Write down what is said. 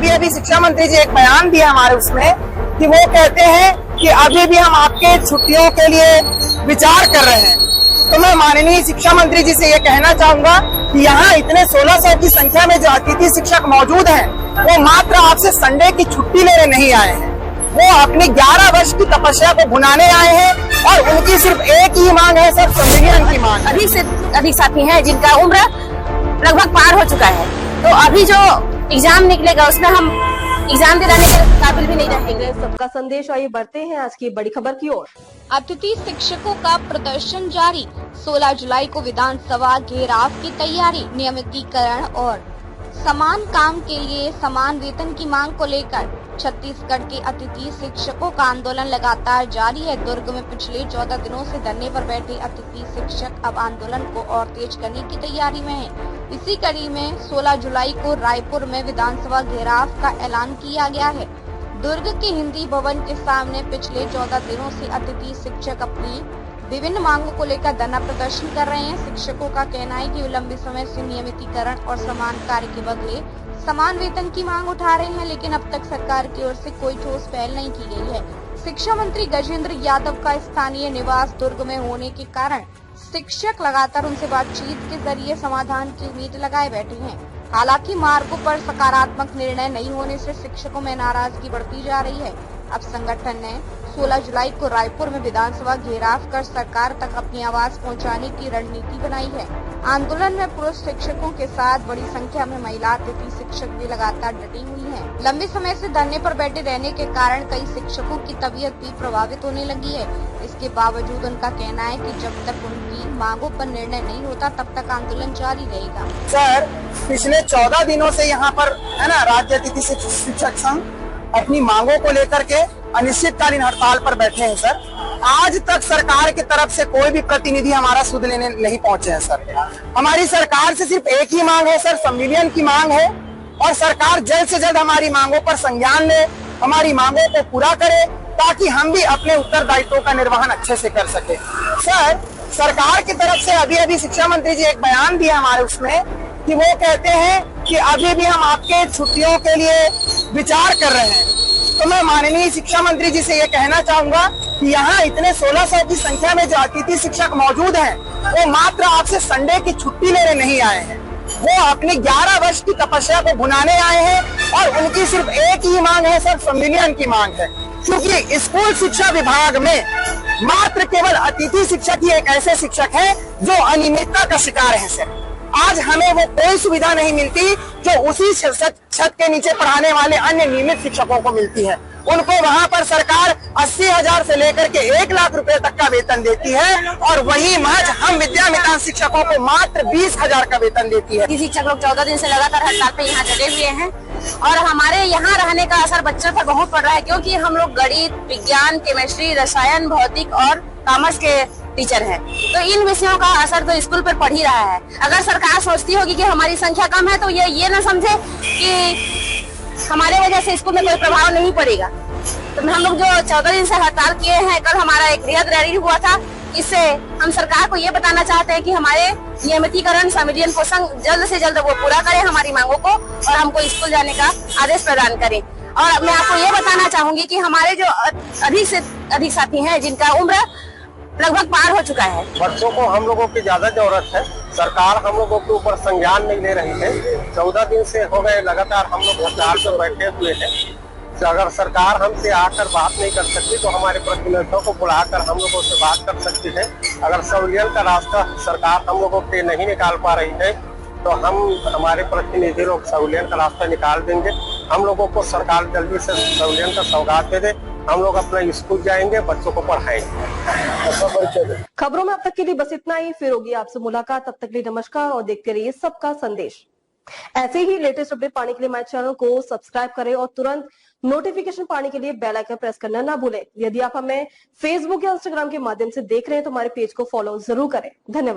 अभी अभी शिक्षा मंत्री जी एक बयान दिया हमारे उसमें कि वो कहते हैं कि अभी भी हम आपके छुट्टियों के लिए विचार कर रहे हैं। तो मैं माननीय शिक्षा मंत्री जी से ये कहना चाहूंगा कि यहाँ इतने 1600 की संख्या में जो अतिथि शिक्षक मौजूद हैं, वो मात्र आपसे संडे की छुट्टी लेने नहीं आए हैं, वो अपनी 11 वर्ष की तपस्या को भुनाने आए हैं और उनकी सिर्फ एक ही मांग है सर, संविलियन की मांग। अधिक से अधिक साथी हैं जिनका उम्र लगभग पार हो चुका है, तो अभी जो एग्जाम निकलेगा उसमें हम एग्जाम दिलाने के काबिल भी नहीं रहेंगे। सबका संदेश। आइए बढ़ते हैं आज की बड़ी खबर की ओर। अतिथि शिक्षकों का प्रदर्शन जारी। 16 जुलाई को विधानसभा घेराव की तैयारी। नियमितीकरण और समान काम के लिए समान वेतन की मांग को लेकर छत्तीसगढ़ के अतिथि शिक्षकों का आंदोलन लगातार जारी है। दुर्ग में पिछले 14 दिनों से धरने पर बैठे अतिथि शिक्षक अब आंदोलन को और तेज करने की तैयारी में हैं। इसी कड़ी में 16 जुलाई को रायपुर में विधानसभा घेराव का ऐलान किया गया है। दुर्ग के हिंदी भवन के सामने पिछले 14 दिनों से अतिथि शिक्षक अपनी विभिन्न मांगों को लेकर धरना प्रदर्शन कर रहे हैं। शिक्षकों का कहना है कि वो लंबे समय से नियमितीकरण और समान कार्य के बदले समान वेतन की मांग उठा रहे हैं, लेकिन अब तक सरकार की ओर से कोई ठोस पहल नहीं की गई है। शिक्षा मंत्री गजेंद्र यादव का स्थानीय निवास दुर्ग में होने के कारण शिक्षक लगातार उनसे बातचीत के जरिए समाधान की उम्मीद लगाए बैठे हैं। हालांकि मार्गों पर सकारात्मक निर्णय नहीं होने से शिक्षकों में नाराजगी बढ़ती जा रही है। अब संगठन ने 16 जुलाई को रायपुर में विधानसभा घेराव कर सरकार तक अपनी आवाज पहुंचाने की रणनीति बनाई है। आंदोलन में पुरुष शिक्षकों के साथ बड़ी संख्या में महिला अतिथि शिक्षक भी लगातार डटी हुई हैं। लंबे समय से धरने पर बैठे रहने के कारण कई शिक्षकों की तबीयत भी प्रभावित होने लगी है। इसके बावजूद उनका कहना है कि जब तक उनकी मांगों पर निर्णय नहीं होता तब तक आंदोलन जारी रहेगा। सर, पिछले 14 दिनों से यहाँ पर है ना, राज्य अतिथि शिक्षक संघ अपनी मांगों को लेकर के अनिश्चितकालीन हड़ताल पर बैठे हैं सर। आज तक सरकार की तरफ से कोई भी प्रतिनिधि हमारा सुध लेने नहीं पहुंचे हैं सर। हमारी सरकार से सिर्फ एक ही मांग है सर, संविलियन की मांग है, और सरकार जल्द से जल्द हमारी मांगों पर संज्ञान ले, हमारी मांगों को पूरा करे, ताकि हम भी अपने उत्तरदायित्वों का निर्वहन अच्छे से कर सके। सर, सरकार की तरफ से अभी अभी शिक्षा मंत्री जी एक बयान दिया हमारे उसमें कि वो कहते हैं कि अभी भी हम आपके छुट्टियों के लिए विचार कर रहे हैं। तो मैं माननीय शिक्षा मंत्री जी से ये कहना चाहूंगा कि यहाँ इतने 1600 की संख्या में जो अतिथि शिक्षक मौजूद हैं, वो मात्र आपसे संडे की छुट्टी लेने नहीं आए हैं, वो अपनी 11 वर्ष की तपस्या को भुनाने आए हैं और उनकी सिर्फ एक ही मांग है सर, संविलियन की मांग है। क्योंकि स्कूल शिक्षा विभाग में मात्र केवल अतिथि शिक्षक ही एक ऐसे शिक्षक है जो अनियमितता का शिकार है सर। आज हमें वो कोई सुविधा नहीं मिलती जो उसी छत के नीचे पढ़ाने वाले अन्य नियमित शिक्षकों को मिलती है। उनको वहाँ पर सरकार 80,000 से लेकर के 1 लाख रुपए तक का वेतन देती है, और वही महज हम विद्यामितान शिक्षकों को मात्र 20,000 का वेतन देती है। शिक्षक लोग 14 दिन से लगातार हड़ताल पे यहाँ डटे हुए हैं और हमारे यहाँ रहने का असर बच्चों पर बहुत पड़ रहा है, क्योंकि हम लोग गणित, विज्ञान, केमिस्ट्री, रसायन, भौतिक और कॉमर्स के टीचर हैं, तो इन विषयों का असर तो स्कूल पर पड़ ही रहा है। अगर सरकार सोचती होगी कि हमारी संख्या कम है तो ये न समझे कि हमारे वजह से स्कूल में कोई प्रभाव नहीं पड़ेगा। तो हम लोग जो 14 दिन से हड़ताल किए हैं, कल हमारा एक बृहद रैली हुआ था, इससे हम सरकार को ये बताना चाहते हैं कि हमारे नियमितीकरण संविलियन को जल्द से जल्द वो पूरा करें हमारी मांगों को, और हमको स्कूल जाने का आदेश प्रदान करें। और मैं आपको ये बताना चाहूंगी कि हमारे जो अधिक से अधिक साथी हैं जिनका उम्र लगभग पार हो चुका है। बच्चों को हम लोगों की ज्यादा जरूरत है, सरकार हम लोगों के ऊपर संज्ञान नहीं ले रही है। 14 दिन से हो गए लगातार हम लोग हड़ताल पर बैठे हुए हैं। तो अगर सरकार हमसे आकर बात नहीं कर सकती तो हमारे प्रतिनिधियों को बुलाकर हम लोगों से बात कर सकती है। अगर संविलियन का रास्ता सरकार हम लोगों के नहीं निकाल पा रही है तो हम हमारे प्रतिनिधि लोग संविलियन का रास्ता निकाल देंगे। हम लोगों को सरकार जल्दी से संविलियन का सौगात दे दे, हम लोग अपना स्कूल जाएंगे, बच्चों को पढ़ाएंगे। खबरों में अब तक के लिए बस इतना ही। फिर होगी आपसे मुलाकात, तब तक के लिए नमस्कार और देखते रहिए सबका संदेश। ऐसे ही लेटेस्ट अपडेट पाने के लिए हमारे चैनल को सब्सक्राइब करें और तुरंत नोटिफिकेशन पाने के लिए बेल आइकन प्रेस करना ना भूलें। यदि आप हमें फेसबुक या इंस्टाग्राम के माध्यम से देख रहे हैं तो हमारे पेज को फॉलो जरूर करें। धन्यवाद।